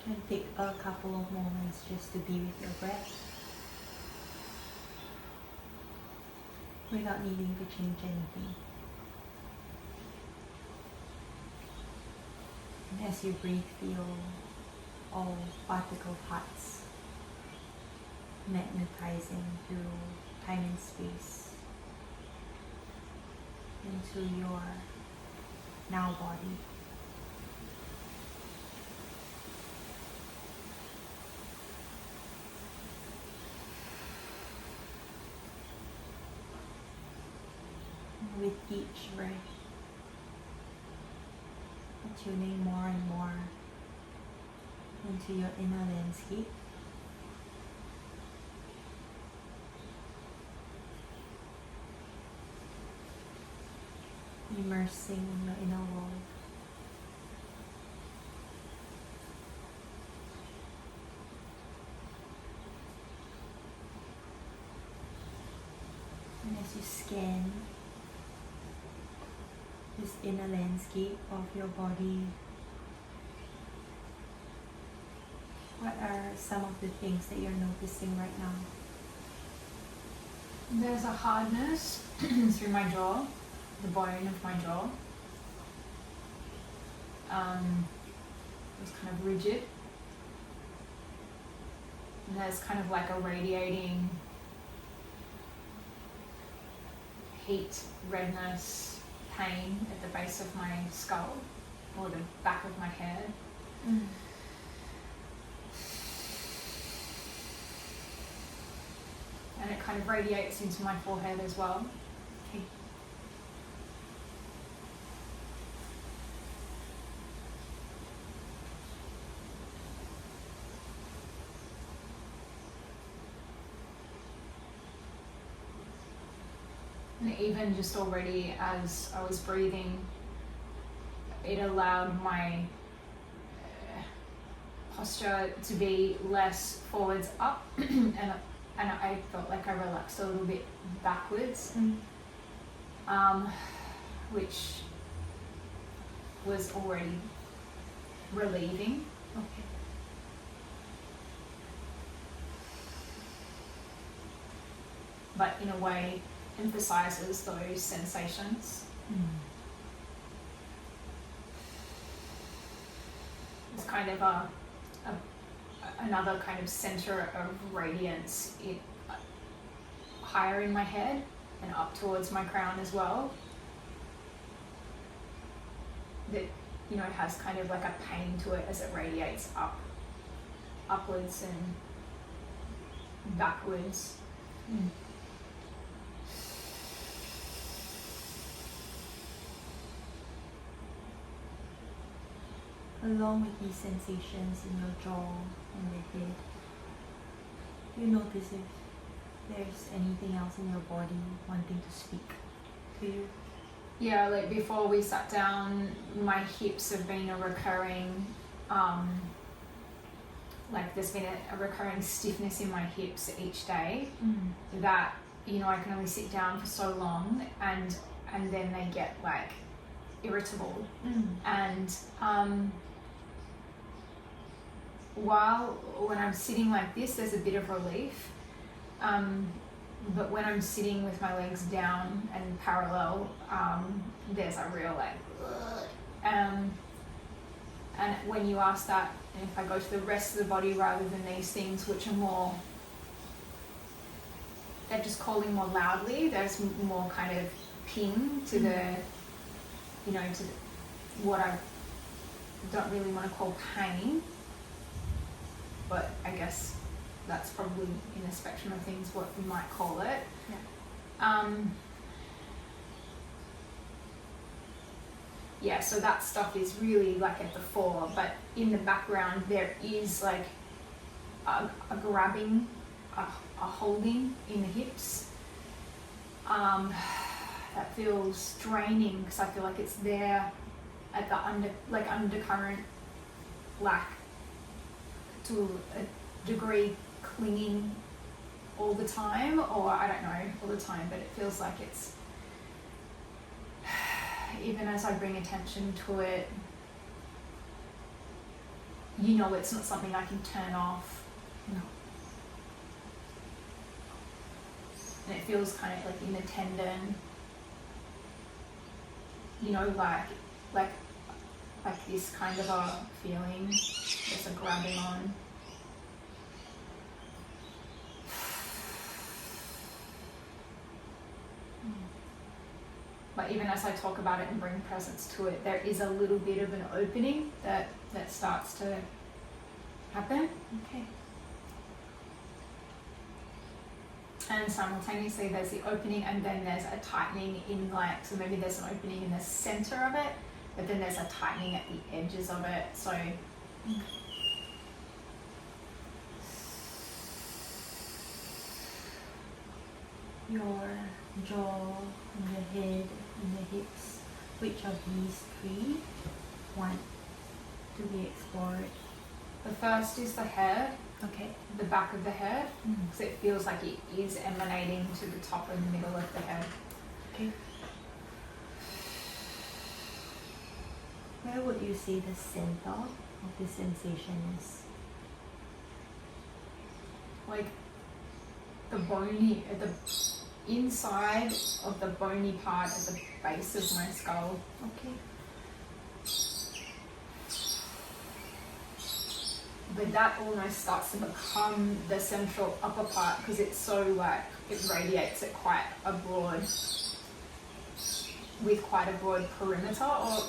And take a couple of moments just to be with your breath without needing to change anything. And as you breathe, feel all particle parts magnetizing through time and space into your now body. With each breath, tuning more and more into your inner landscape. Immersing in your inner world. And as you scan this inner landscape of your body, what are some of the things that you're noticing right now? There's a hardness through my jaw, the bone of my jaw. It's kind of rigid. And there's kind of like a radiating heat, redness, pain at the base of my skull or the back of my head. And it kind of radiates into my forehead as well. Okay. And even just already as I was breathing, it allowed my posture to be less forwards up and I felt like I relaxed a little bit backwards, which was already relieving. Okay. But in a way emphasizes those sensations. It's kind of another kind of center of radiance higher in my head and up towards my crown as well, that has kind of like a pain to it as it radiates upwards and backwards. Along with these sensations in your jaw and the head, you notice if there's anything else in your body wanting to speak to you. Yeah, like before we sat down, my hips have been a recurring, like there's been a recurring stiffness in my hips each day that, I can only sit down for so long and then they get like irritable. And when I'm sitting like this, there's a bit of relief. But when I'm sitting with my legs down and parallel, there's a real and when you ask that, and if I go to the rest of the body rather than these things which are more, they're just calling more loudly, there's more kind of ping to the, to what I don't really want to call pain, but I guess that's probably in the spectrum of things what we might call it. So that stuff is really like at the fore, but in the background there is like a grabbing, a holding in the hips that feels draining because I feel like it's there at the undercurrent, like to a degree clinging all the time, or I don't know all the time, but it feels like it's, even as I bring attention to it, you know it's not something I can turn off. No. And it feels kind of like in the tendon, you know, like this kind of a feeling, there's a grabbing on. But even as I talk about it and bring presence to it, there is a little bit of an opening that starts to happen. Okay. And simultaneously there's the opening and then there's a tightening in like, so maybe there's an opening in the center of it, but then there's a tightening at the edges of it. So your jaw and your head and the hips, which of these three want to be explored? the first is the head, Okay. the back of the head, because it feels like it is emanating to the top and the middle of the head. Okay. Where would you say the center of the sensation is? Like the bony, the inside of the bony part at the base of my skull. Okay. But that almost starts to become the central upper part because it's so like, it radiates at quite a broad, with quite a broad perimeter or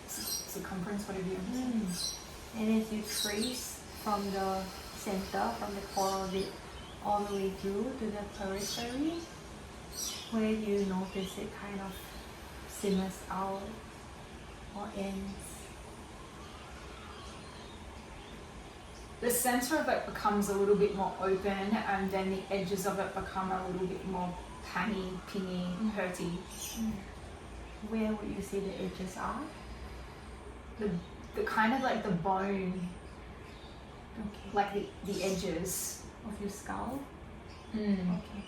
circumference, whatever you want to say. And as you trace from the center, from the core of it, all the way through to the periphery, where do you notice it kind of simmers out or ends? The center of it becomes a little bit more open and then the edges of it become a little bit more panny, pingy, hurty. Where would you say the edges are? The kind of like the bone, Okay. like the edges. Of your skull? Mm. Okay.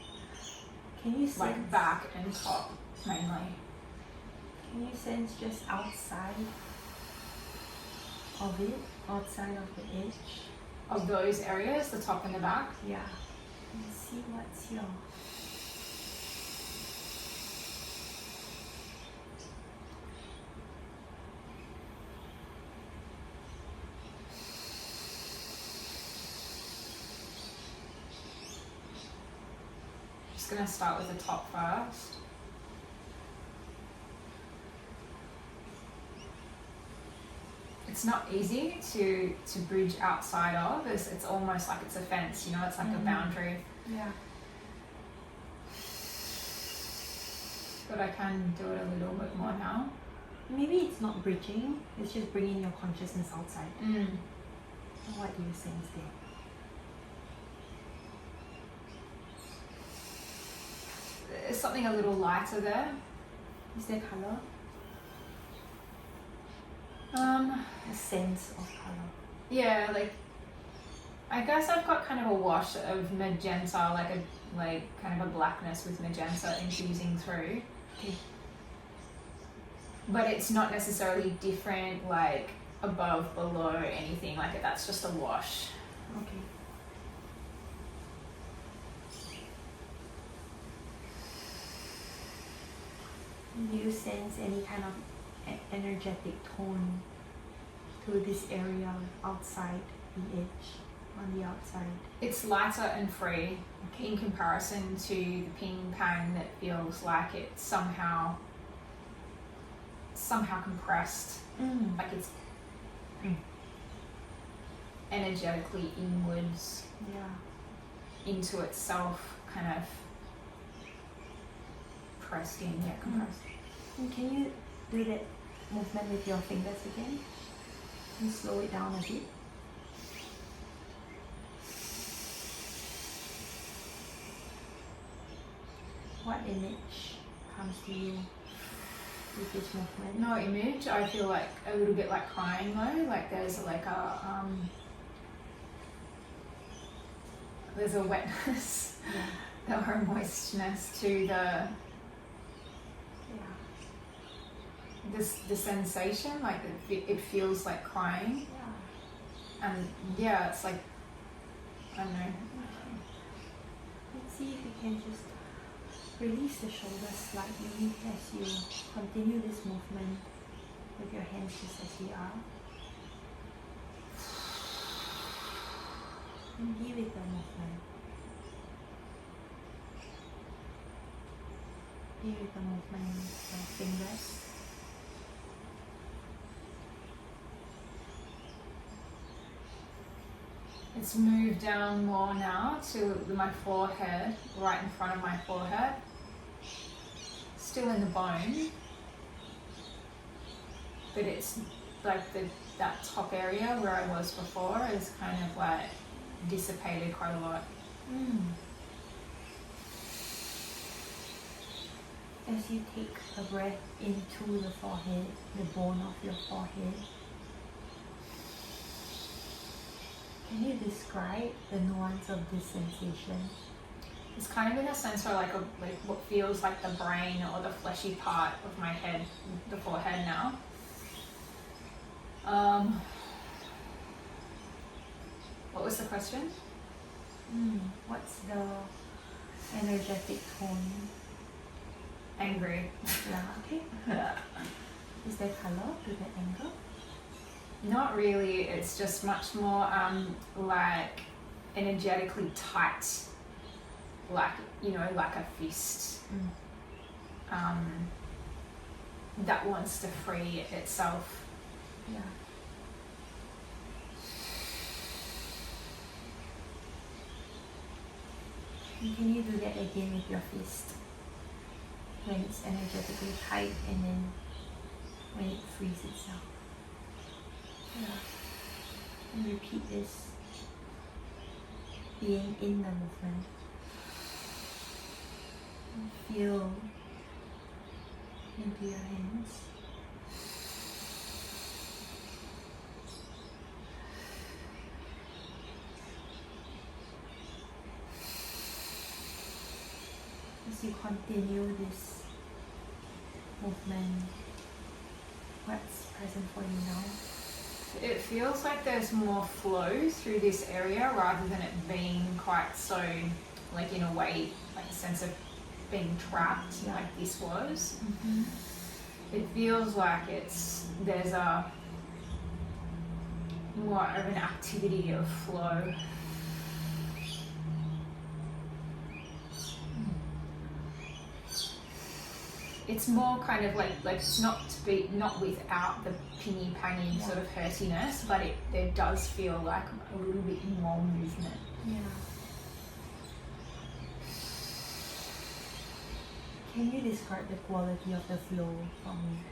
Can you sense, Like back and top mainly. can you sense just outside of it, outside of the edge? Of those areas, the top and the back. Yeah. Let's see what's your... Just gonna start with the top first. It's not easy to bridge outside of. It's almost like it's a fence, you know, it's like a boundary. Yeah. But I can do it a little bit more now. Maybe it's not bridging, it's just bringing your consciousness outside. What do you sense there? There's something a little lighter there. Is there color? A sense of color. Yeah, like I guess I've got kind of a wash of magenta, like kind of a blackness with magenta infusing through. Okay. But it's not necessarily different, like above, below, anything like it. That's just a wash. Okay. Do you sense any kind of energetic tone to this area outside the edge, on the outside? It's lighter and free in comparison to the ping pang that feels like it's somehow compressed, like it's energetically inwards Yeah. into itself, kind of pressed in, compressed. And can you do that movement with your fingers again? And slow it down a bit. What image comes to you with this movement? No image. I feel like a little bit like crying though. Like there's like there's a wetness or a moistness to the sensation. Like it feels like crying. And yeah, it's like, I don't know. Let's see if you can just release the shoulders slightly as you continue this movement with your hands just as they are. And be with the movement. Be with the movement of your fingers. It's moved down more now to my forehead, right in front of my forehead. Still in the bone, but it's like that top area where I was before is kind of like dissipated quite a lot. As you take a breath into the forehead, the bone of your forehead, can you describe the nuance of this sensation? It's kind of in a sense where like what feels like the brain or the fleshy part of my head, the forehead now. What was the question? What's the energetic tone? Angry. Yeah, okay. Is there color to the anger? Not really. It's just much more like energetically tight, like like a fist that wants to free itself. Yeah. And can you do that again with your fist? When it's energetically tight and then when it frees itself. Yeah. And repeat this. Being in the movement. And feel into your hands. As you continue this movement, what's present for you now? It feels like there's more flow through this area rather than it being quite so, like in a way, like a sense of being trapped like this was. It feels like there's a more of an activity of flow. It's more kind of like it's not without the pingy pangy sort of hurtiness, but there does feel like a little bit more movement. Yeah. Can you describe the quality of the flow for me?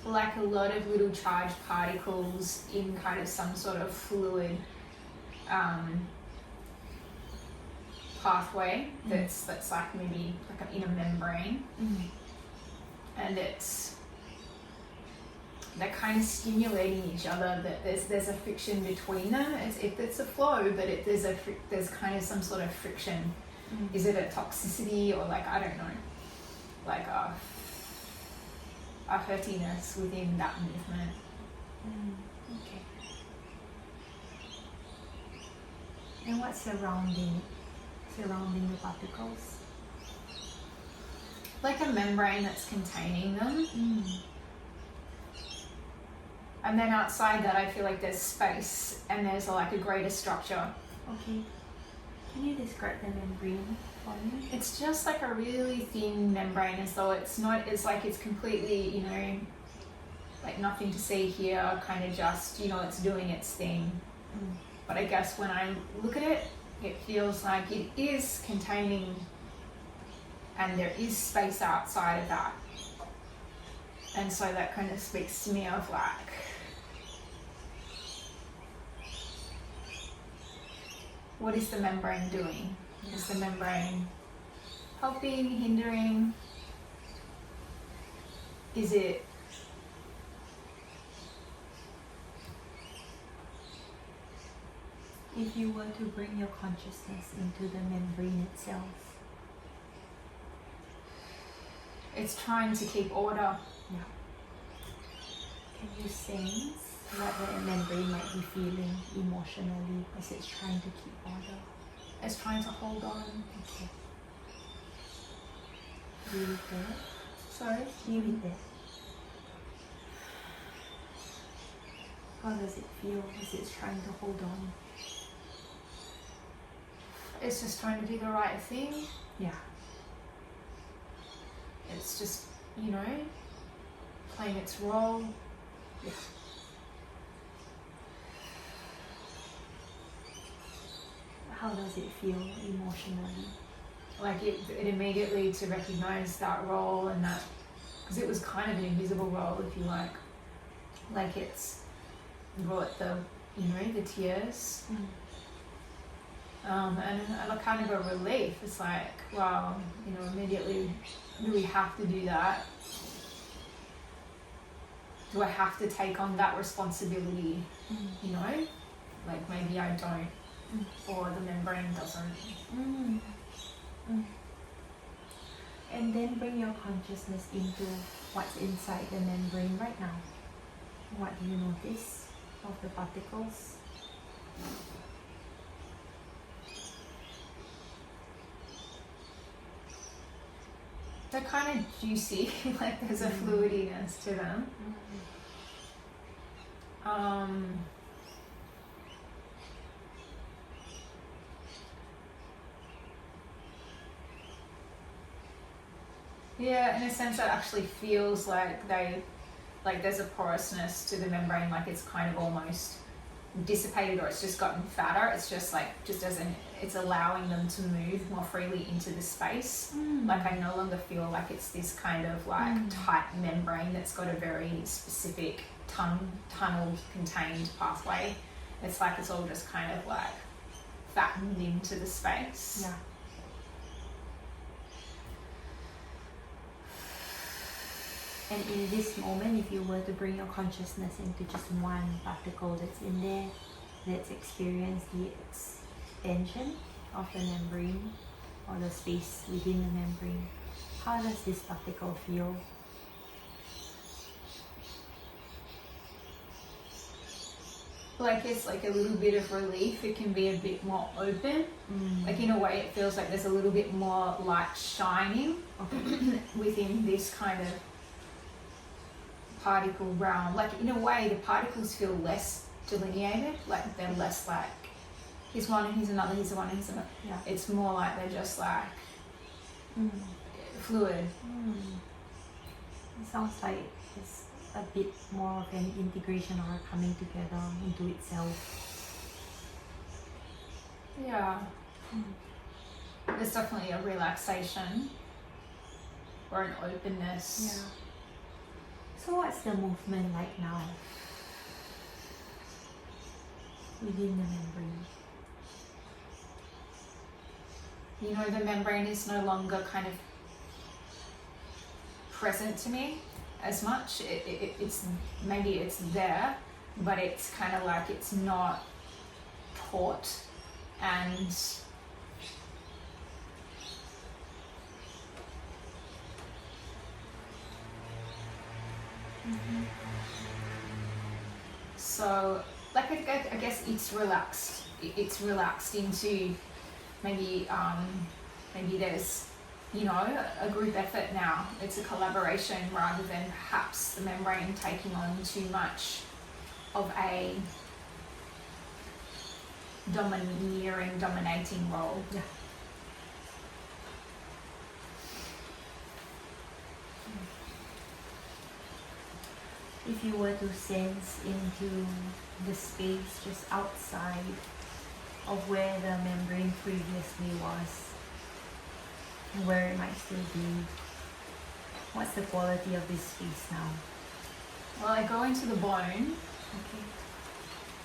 Like a lot of little charged particles in kind of some sort of fluid pathway that's like maybe like in a membrane, and they're kind of stimulating each other. That there's a friction between them. It's a flow, but there's kind of some sort of friction. Is it a toxicity or like I don't know, like a hurtiness within that movement? Okay. And what's surrounding the particles? Like a membrane that's containing them. And then outside that, I feel like there's space and there's like a greater structure. Okay. Can you describe the membrane for me? It's just like a really thin membrane, and so it's like it's completely, like nothing to see here, kind of just, it's doing its thing. But I guess when I look at it, it feels like it is containing and there is space outside of that. And so that kind of speaks to me of like, what is the membrane doing? Is the membrane helping, hindering? Is it if you were to bring your consciousness into the membrane itself? It's trying to keep order. Yeah. Can you sense what the membrane might be feeling emotionally as it's trying to keep order? It's trying to hold on. Okay. Do you with that? Sorry? Do you with that? How does it feel as it's trying to hold on? It's just trying to do the right thing. Yeah. It's just, you know, playing its role. Yeah. How does it feel emotionally? Like it immediately to recognize that role, and that, because it was kind of an invisible role, if you like it's brought the, you know, the tears. And a kind of a relief. It's like, wow, you know, immediately, do we have to do that? Do I have to take on that responsibility? You know, like maybe I don't, or the membrane doesn't. And then bring your consciousness into what's inside the membrane right now. What do you notice of the particles? They're kind of juicy, like there's a fluidiness to them. Yeah, in a sense that actually feels like there's a porousness to the membrane, like it's kind of almost dissipated, or it's just gotten fatter. It's just like, it's allowing them to move more freely into the space. Like I no longer feel like it's this kind of like tight membrane that's got a very specific tunneled contained pathway. It's like it's all just kind of like fattened into the space. Yeah. And in this moment, if you were to bring your consciousness into just one particle that's in there, let's experience the extension of the membrane or the space within the membrane. How does this particle feel? Like it's like a little bit of relief. It can be a bit more open. Like in a way it feels like there's a little bit more light shining within this kind of particle realm. Like in a way the particles feel less delineated, like they're less like here's one and here's another, here's one and here's another. Yeah. It's more like they're just like fluid. It sounds like it's a bit more of an integration or coming together into itself. Yeah. There's definitely a relaxation or an openness. Yeah. So what's the movement like now within the membrane? You know, the membrane is no longer kind of present to me as much. It's maybe it's there, but it's kind of like it's not taut and so like I guess it's relaxed. It's relaxed into maybe there's, you know, a group effort now. It's a collaboration rather than perhaps the membrane taking on too much of a dominating role. Yeah. If you were to sense into the space just outside of where the membrane previously was, and where it might still be, what's the quality of this space now? Well, I go into the bone, Okay.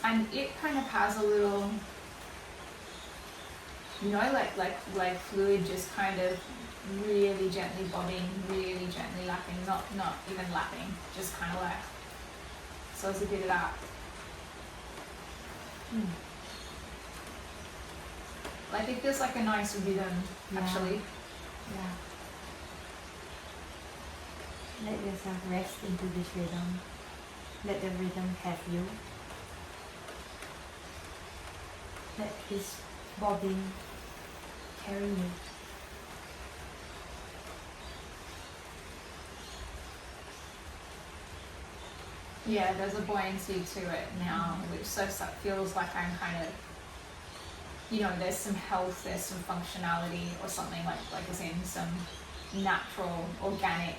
and it kind of has a little, you know, like fluid just kind of really gently bobbing, really gently lapping, not even lapping, just kind of like, so it's a bit of that. Like it feels like a nice rhythm, actually. Yeah. Let yourself rest into this rhythm. Let the rhythm have you. Let this bobbing carry you. Yeah, there's a buoyancy to it now, which so feels like I'm kind of, you know, there's some health, there's some functionality or something like as in some natural, organic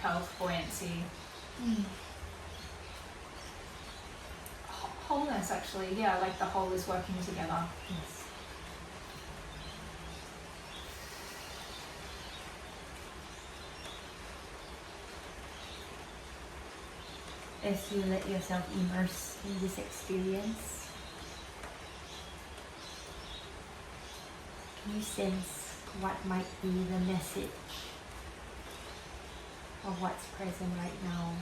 health, buoyancy. Wholeness, actually, yeah, like the whole is working together. Yes. As you let yourself immerse in this experience, can you sense what might be the message of what's present right now?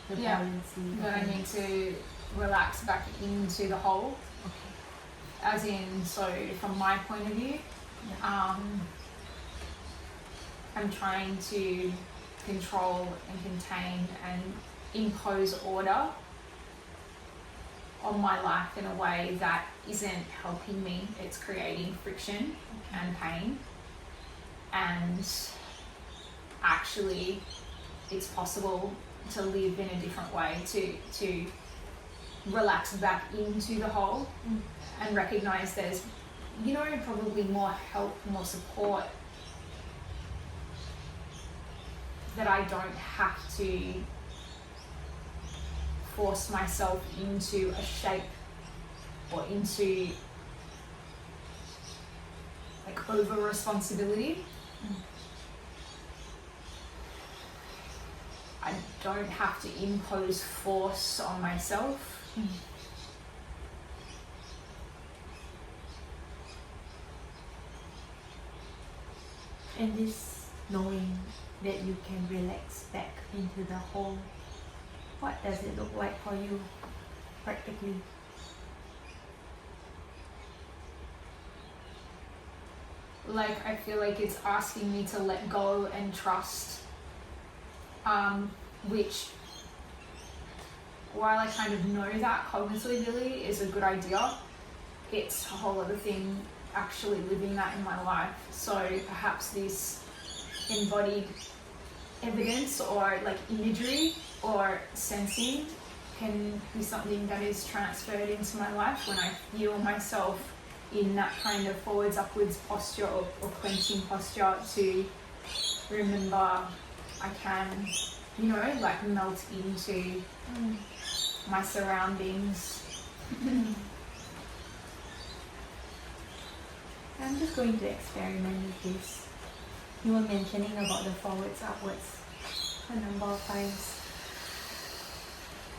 The buoyancy. That I need to relax back into the whole. Okay. As in, so from my point of view, I'm trying to control and contain and impose order on my life in a way that isn't helping me. It's creating friction and pain. And actually, it's possible to live in a different way, to relax back into the whole and recognize there's, you know, probably more help, more support, that I don't have to force myself into a shape or into like over responsibility. I don't have to impose force on myself. And this knowing that you can relax back into the whole, what does it look like for you practically? Like, I feel like it's asking me to let go and trust, which, while I kind of know that cognitively is a good idea, it's a whole other thing actually living that in my life. So perhaps this embodied evidence or like imagery or sensing can be something that is transferred into my life when I feel myself in that kind of forwards upwards posture or clenching posture, to remember I can, you know, like melt into my surroundings. I'm just going to experiment with this. You were mentioning about the forwards upwards a number of times,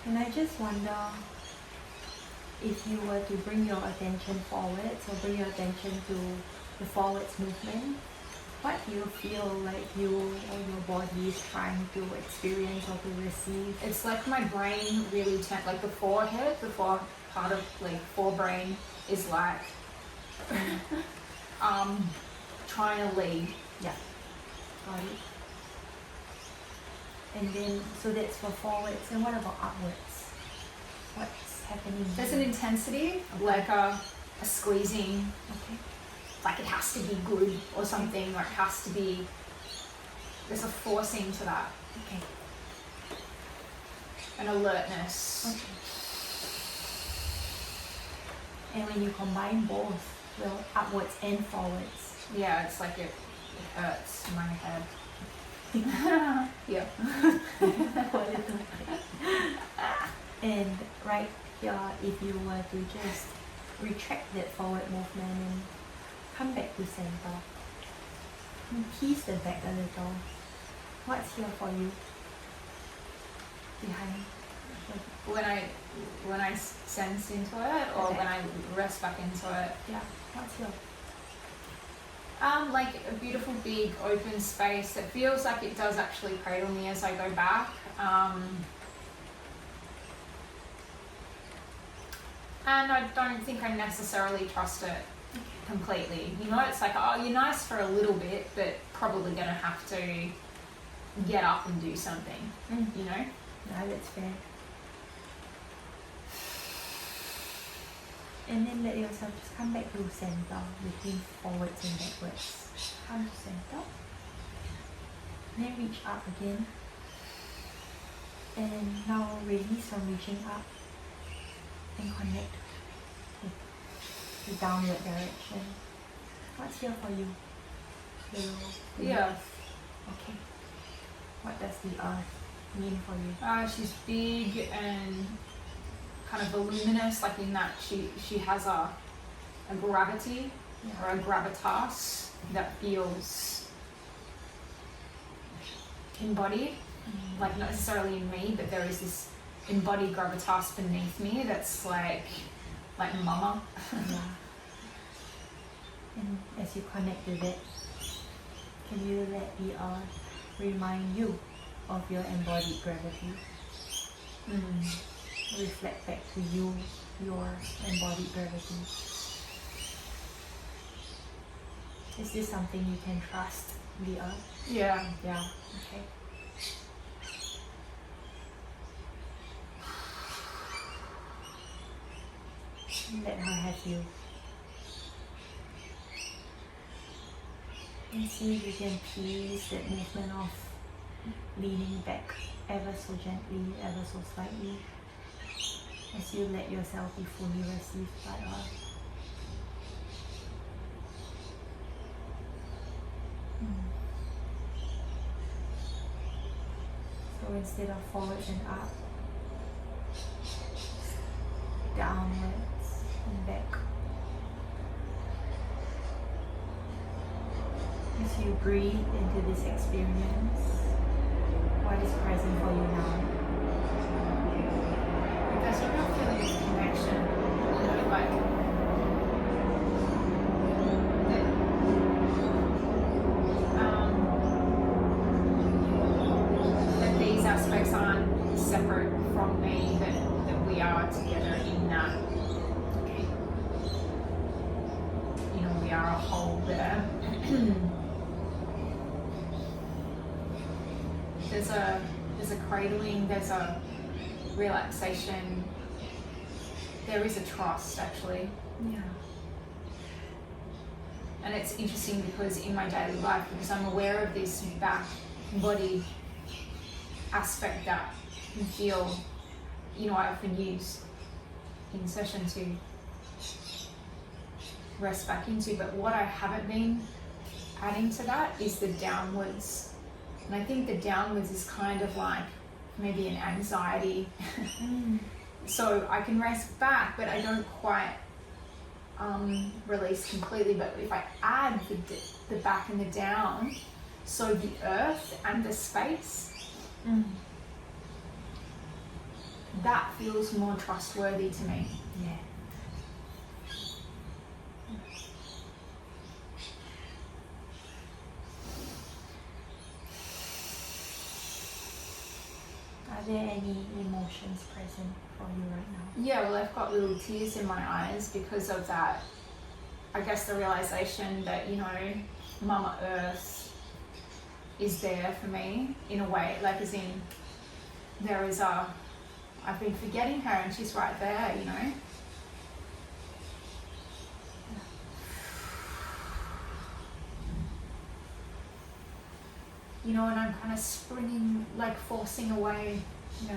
and I just wonder if you were to bring your attention forwards or bring your attention to the forwards movement, what do you feel like you or your body is trying to experience or to receive? It's like my brain really like the forehead, the fore part of like forebrain is like trying to lead. Yeah, got it. And then, so that's for forwards. And what about upwards? What's happening? There's an intensity, like a squeezing. Okay. Like it has to be good or something, or it has to be. There's a forcing to that. Okay. An alertness. Okay. And when you combine both, well, upwards and forwards. Yeah, it's like it hurts my head. Yeah. And right here, if you were to just retract that forward movement and come back to center, and tease the back a little. What's here for you? Behind. When I sense into it, or Okay. when I rest back into it. Yeah. What's here? Like a beautiful big open space that feels like it does actually cradle me as I go back. And I don't think I necessarily trust it completely. You know, it's like, oh, you're nice for a little bit, but probably gonna have to get up and do something, you know? Yeah, that's fair. And then let yourself just come back to center, looking forwards and backwards. Come to center. And then reach up again. And now release from reaching up and connect with the downward direction. What's here for you? The earth. Okay. What does the earth mean for you? She's big and kind of voluminous, like in that she has a gravity or a gravitas that feels embodied, like not necessarily in me, but there is this embodied gravitas beneath me that's like mama. Yeah. And as you connect with it, can you let the earth remind you of your embodied gravity? Reflect back to you your embodied gravity. Is this something you can trust the earth? Yeah. Yeah. Okay. Let her have you. And see if you can tease that movement of leaning back ever so gently, ever so slightly, as you let yourself be fully received by her. So instead of forwards and up, downwards and back. As you breathe into this experience, what is present for you now? Because you're not feeling this connection, you know, like that these aspects aren't separate from me, that we are together in that. Okay. You know, we are a whole there. There's a cradling, there's a relaxation, there is a trust actually. Yeah. And it's interesting because in my daily life, because I'm aware of this back body aspect that you feel, you know, I often use in session to rest back into, but what I haven't been adding to that is the downwards. And I think the downwards is kind of like maybe an anxiety. So I can rest back, but I don't quite release completely. But if I add the back and the down, so the earth and the space, that feels more trustworthy to me. Yeah. Are there any emotions present for you right now? Yeah, well, I've got little tears in my eyes because of that. I guess the realization that, you know, Mama Earth is there for me in a way, like as in I've been forgetting her and she's right there, you know. You know, and I'm kind of springing, like forcing away. Yeah.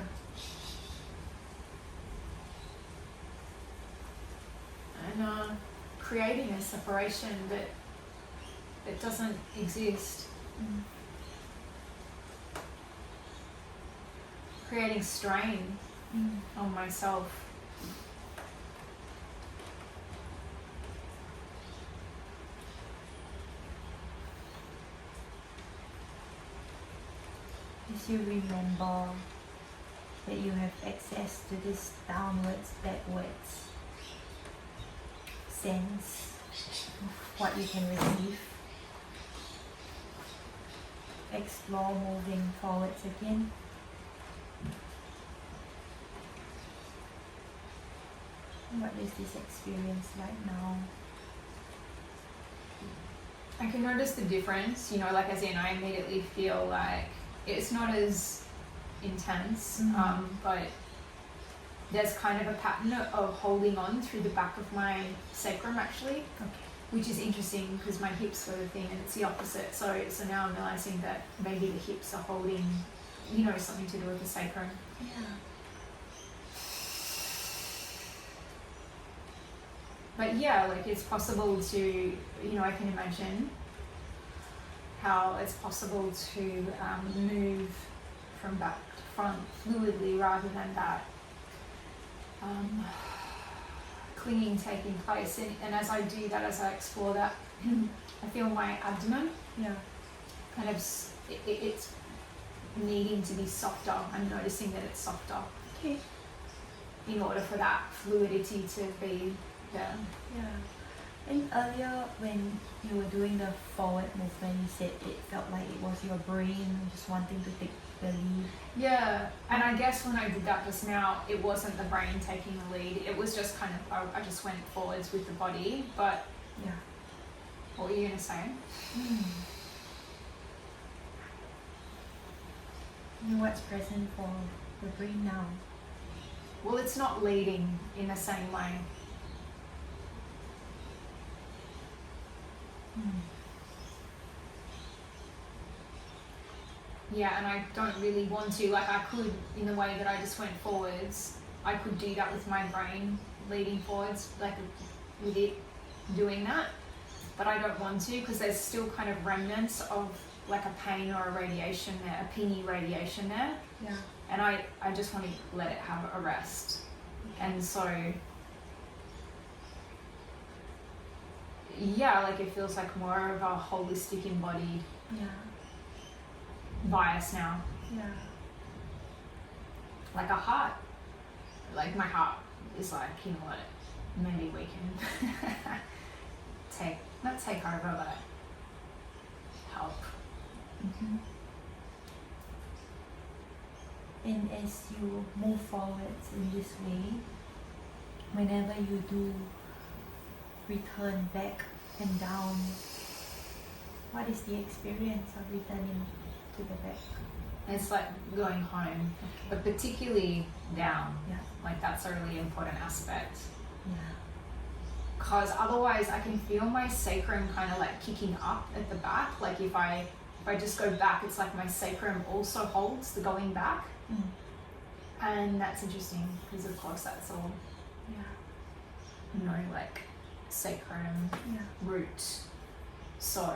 And creating a separation that doesn't exist. Creating strain on myself. As you remember that you have access to this downwards, backwards sense of what you can receive, explore moving forwards again. What is this experience like now? I can notice the difference, you know, like as in I immediately feel like it's not as intense, Mm. but there's kind of a pattern of holding on through the back of my sacrum actually, Okay. which is interesting because my hips were the thing and it's the opposite. So now I'm realizing that maybe the hips are holding, you know, something to do with the sacrum. Yeah. But yeah, like it's possible to, you know, I can imagine how it's possible to move from back to front fluidly rather than that clinging taking place. And as I do that, as I explore that, I feel my abdomen Yeah. kind of, it's needing to be softer. I'm noticing that it's softer Okay. in order for that fluidity to be there. Yeah. And earlier when you were doing the forward movement, you said it felt like it was your brain just wanting to take the lead. Yeah, and I guess when I did that just now, it wasn't the brain taking the lead. It was just kind of, I just went forwards with the body. But Yeah. what were you going to say? And what's present for the brain now? Well, it's not leading in the same way. Yeah, and I don't really want to. Like, I could, in the way that I just went forwards, I could do that with my brain leading forwards, like with it doing that. But I don't want to because there's still kind of remnants of like a pain or a radiation there, a pingy radiation there. Yeah. And I just want to let it have a rest. And so, yeah, like it feels like more of a holistic embodied Yeah. bias now. Yeah. Like a heart. Like my heart is like, you know what, maybe we can not take over, but help. Mm-hmm. And as you move forwards in this way, whenever you do return back and down, what is the experience of returning to the back? It's like going home, but particularly down. Yeah. Like that's a really important aspect. Yeah. Because otherwise I can feel my sacrum kind of like kicking up at the back. Like if I just go back, it's like my sacrum also holds the going back. And that's interesting because of course that's all, you know, like sacrum, root. So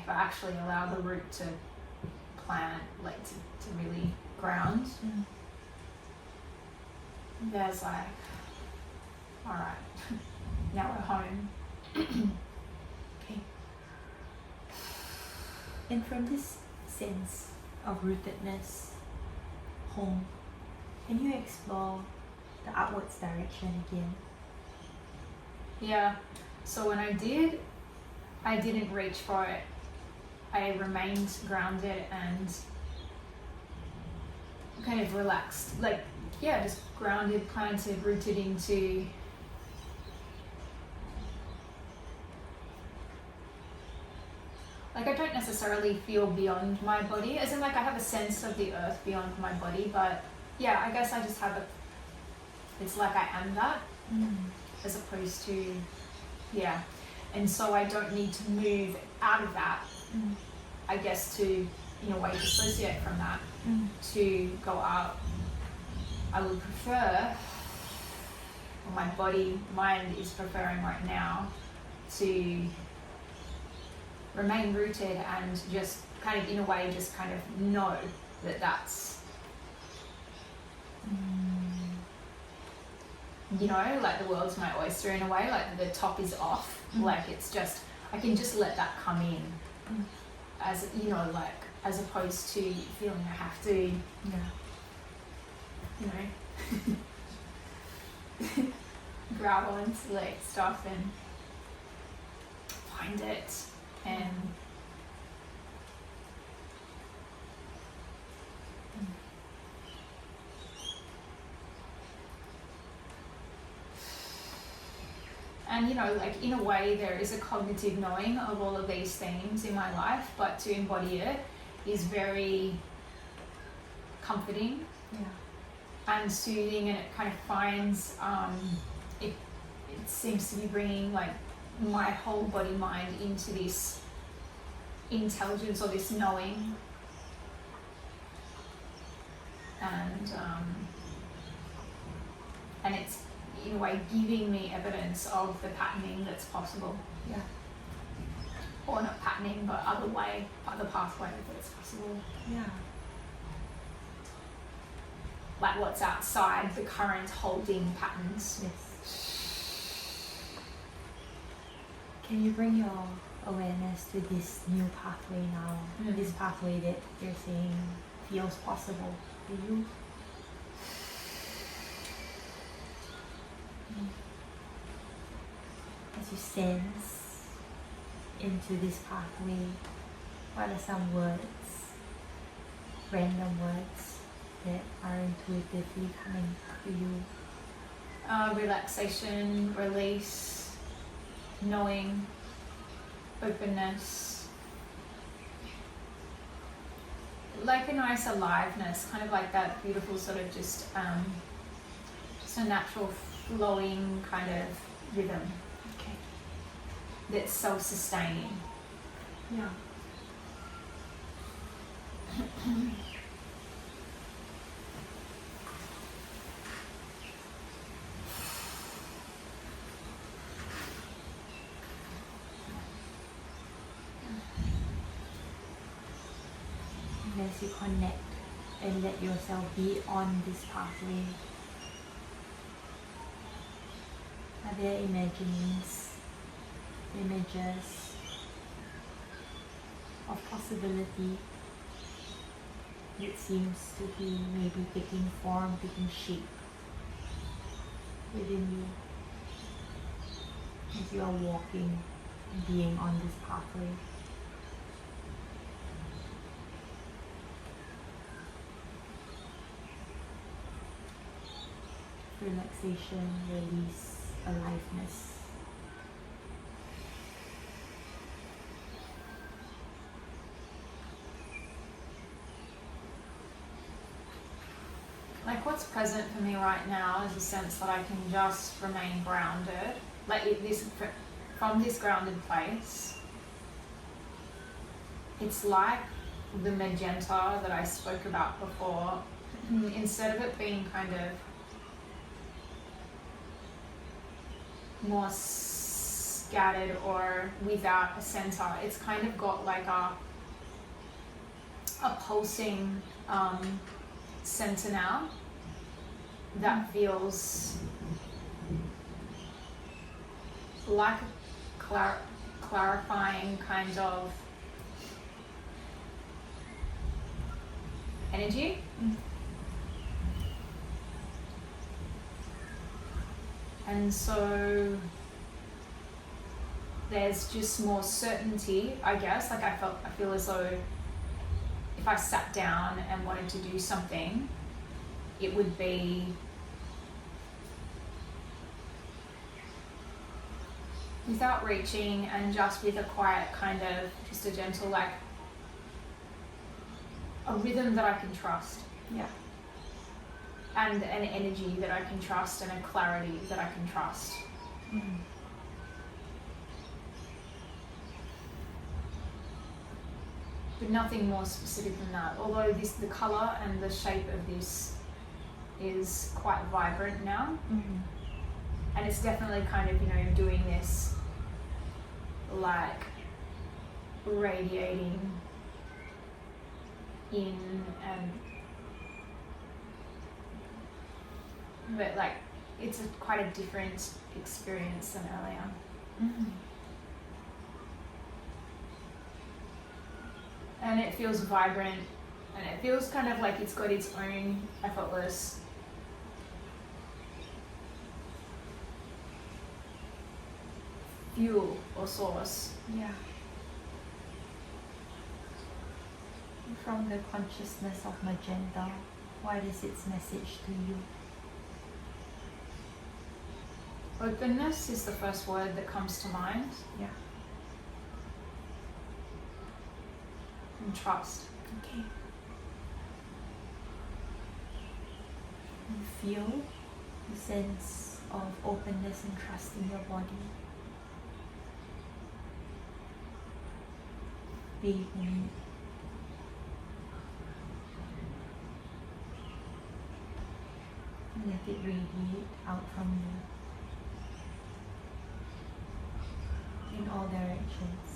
if I actually allow the root to plant, like to really ground, there's like, all right, now we're home. Okay. And from this sense of rootedness, home, can you explore the outwards direction again? Yeah, so when I didn't reach for it. I remained grounded and kind of relaxed. Like, yeah, just grounded, planted, rooted into like I don't necessarily feel beyond my body, as in like I have a sense of the earth beyond my body, but yeah, I guess I just have it's like I am that, as opposed to, yeah. And so I don't need to move out of that, I guess, to, in a way, dissociate from that, to go up. I would prefer, or my body, mind is preferring right now, to remain rooted and just kind of, in a way, just kind of know that that's, you know, like the world's my oyster in a way, like the top is off, like it's just, I can just let that come in, as, you know, like, as opposed to feeling I have to, you know, grab onto like stuff and find it, and and you know, like in a way there is a cognitive knowing of all of these themes in my life, but to embody it is very comforting Yeah. and soothing, and it kind of finds it seems to be bringing like my whole body mind into this intelligence or this knowing, and it's in a way giving me evidence of the patterning that's possible. Yeah. Or not patterning, but other pathways that's possible. Yeah. Like what's outside the current holding patterns. Yes. Can you bring your awareness to this new pathway now? This pathway that you're saying feels possible to you? As you sense into this pathway, what are some words, random words, that are intuitively coming to you? Relaxation, release, knowing, openness, like a nice aliveness, kind of like that beautiful sort of just a natural flowing kind of rhythm. Okay. That's self-sustaining. Yeah. And as you connect and let yourself be on this pathway, are there images of possibility that seems to be maybe taking form, taking shape within you as you are walking and being on this pathway? Relaxation, release, aliveness. Like what's present for me right now is a sense that I can just remain grounded, like from this grounded place. It's like the magenta that I spoke about before. Instead of it being kind of more scattered or without a center, it's kind of got like a pulsing center now that feels like a clarifying kind of energy. And so there's just more certainty, I guess. Like I feel as though if I sat down and wanted to do something, it would be without reaching and just with a quiet kind of, just a gentle, like a rhythm that I can trust. Yeah. And an energy that I can trust and a clarity that I can trust. But nothing more specific than that. Although the colour and the shape of this is quite vibrant now. And it's definitely kind of, doing this like radiating in and but like it's quite a different experience than earlier. And it feels vibrant, and it feels kind of like it's got its own effortless fuel or source. Yeah. From the consciousness of magenta, what is its message to you? Openness is the first word that comes to mind. Yeah. And trust. Okay. feel the sense of openness and trust in your body. Bathe in it. Let it radiate out from you in all directions,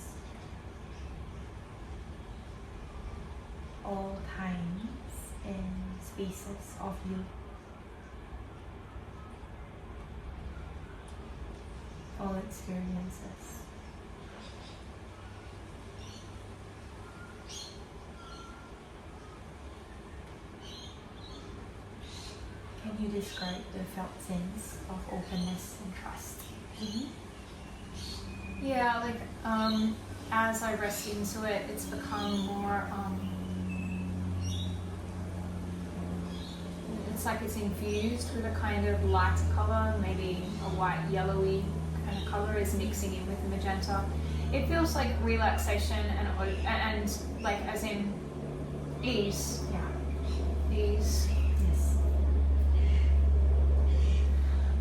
all times and spaces of you, all experiences. Can you describe the felt sense of openness and trust? Yeah, like as I rest into it, it's become more. It's like it's infused with a kind of lighter color, maybe a white, yellowy kind of color is mixing in with the magenta. It feels like relaxation and like as in ease. Yeah. Ease. Yes.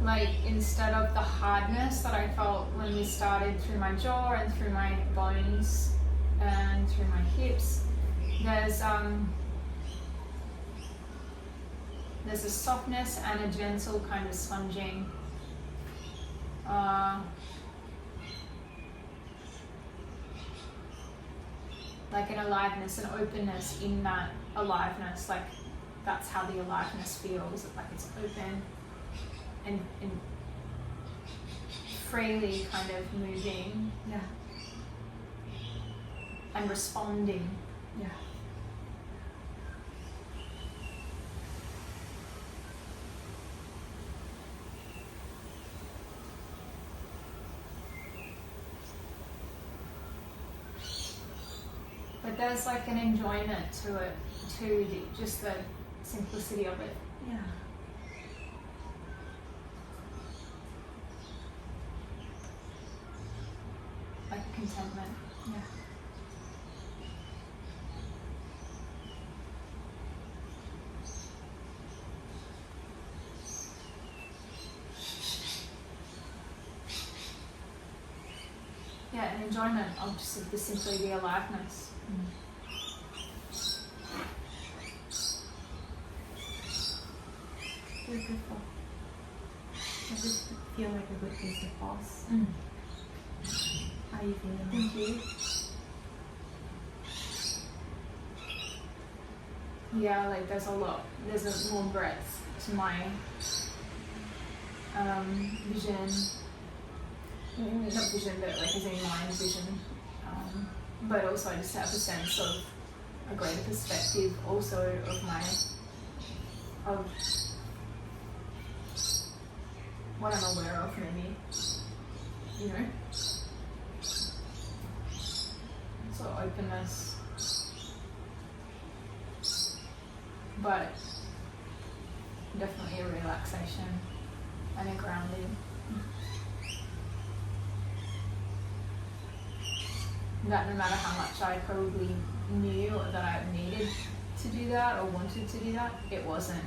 Like instead of the hardness that I felt when we started through my jaw and through my bones and through my hips, there's a softness and a gentle kind of sponging. Like an aliveness, an openness in that aliveness, like that's how the aliveness feels, like it's open and freely kind of moving. Yeah. And responding. Yeah. But there's like an enjoyment to it too, just the simplicity of it. Yeah. Like contentment. Yeah. Yeah, an enjoyment of just the simply the aliveness. Beautiful. I just feel like a good place to pause. How are you feeling? Thank you. Yeah, like there's more breadth to my vision. Not vision, but like as in mind vision. But also I just have a sense of a greater perspective also of what I'm aware of maybe. You know? So openness. But definitely a relaxation and a grounding. That no matter how much I probably knew or that I needed to do that or wanted to do that, it wasn't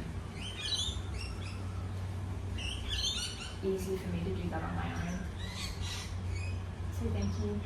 easy for me to do that on my own. So thank you.